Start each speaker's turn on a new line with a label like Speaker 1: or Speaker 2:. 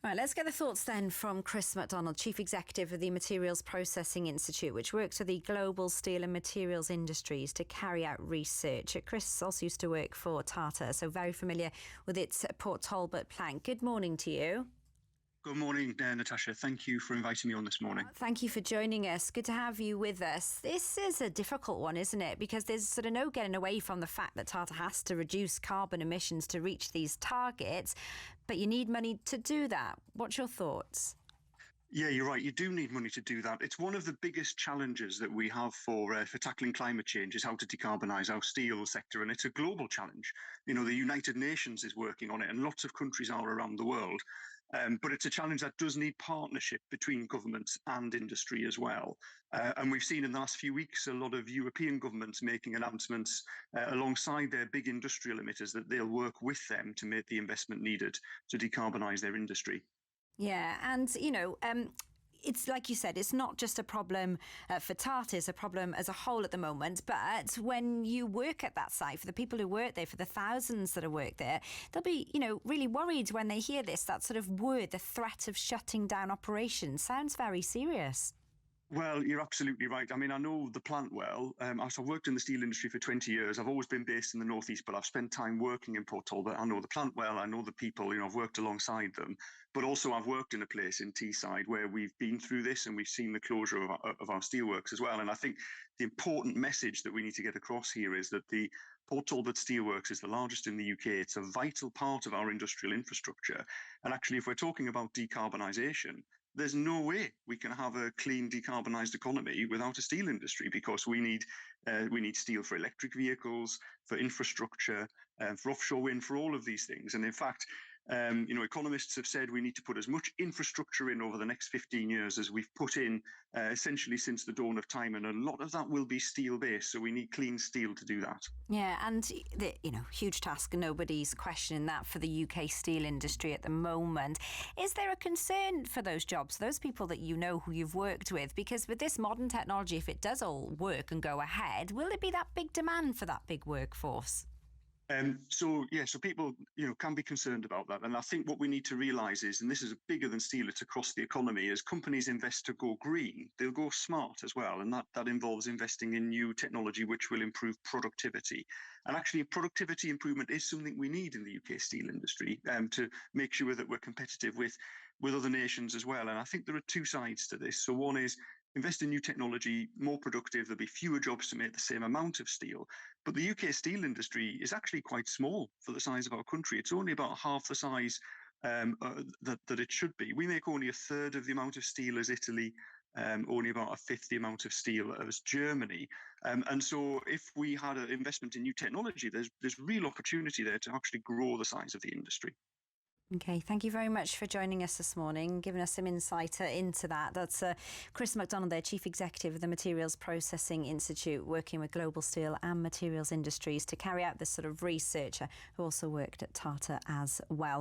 Speaker 1: Right, let's get the thoughts then from Chris MacDonald, Chief Executive of the Materials Processing Institute, which works with the global steel and materials industries to carry out research. Chris also used to work for Tata, so very familiar with its Port Talbot plant. Good morning to you.
Speaker 2: Good morning, Natasha. Thank you for inviting me on this morning.
Speaker 1: Thank you for joining us. Good to have you with us. This is a difficult one, isn't it? Because there's sort of no getting away from the fact that Tata has to reduce carbon emissions to reach these targets, but you need money to do that. What's your thoughts?
Speaker 2: Yeah, you're right. You do need money to do that. It's one of the biggest challenges that we have for tackling climate change is how to decarbonise our steel sector. And it's a global challenge. You know, the United Nations is working on it and lots of countries are around the world. But it's a challenge that does need partnership between governments and industry as well. And we've seen in the last few weeks a lot of European governments making announcements alongside their big industrial emitters that they'll work with them to make the investment needed to decarbonise their industry.
Speaker 1: Yeah, and, it's like you said, it's not just a problem for Tata, it's a problem as a whole at the moment. But when you work at that site, for the people who work there, for the thousands that have worked there, they'll be, really worried when they hear this, that sort of word, the threat of shutting down operations. Sounds very serious.
Speaker 2: Well, you're absolutely right. I mean, I know the plant well. I've worked in the steel industry for 20 years. I've always been based in the northeast, but I've spent time working in Port Talbot. I know the plant well. I know the people. I've worked alongside them. But also, I've worked in a place in Teesside where we've been through this and we've seen the closure of our steelworks as well. And I think the important message that we need to get across here is that the Port Talbot Steelworks is the largest in the UK. It's a vital part of our industrial infrastructure. And actually, if we're talking about decarbonisation, there's no way we can have a clean, decarbonised economy without a steel industry, because we need steel for electric vehicles, for infrastructure, for offshore wind, for all of these things. And in fact, economists have said we need to put as much infrastructure in over the next 15 years as we've put in essentially since the dawn of time. And a lot of that will be steel-based. So we need clean steel to do that.
Speaker 1: Yeah, and, huge task. Nobody's questioning that for the UK steel industry at the moment. Is there a concern for those jobs, those people that who you've worked with? Because with this modern technology, if it does all work and go ahead, will there be that big demand for that big workforce?
Speaker 2: So people, can be concerned about that. And I think what we need to realise is, and this is bigger than steel, it's across the economy, as companies invest to go green, they'll go smart as well. And that involves investing in new technology, which will improve productivity. And actually, productivity improvement is something we need in the UK steel industry to make sure that we're competitive with other nations as well. And I think there are two sides to this. So one is, invest in new technology, more productive, there'll be fewer jobs to make the same amount of steel. But the UK steel industry is actually quite small for the size of our country. It's only about half the size that it should be. We make only a third of the amount of steel as Italy, only about a fifth the amount of steel as Germany. And so if we had an investment in new technology, there's real opportunity there to actually grow the size of the industry.
Speaker 1: Okay, thank you very much for joining us this morning, giving us some insight into that. That's Chris MacDonald there, Chief Executive of the Materials Processing Institute, working with global steel and materials industries to carry out this sort of research, who also worked at Tata as well.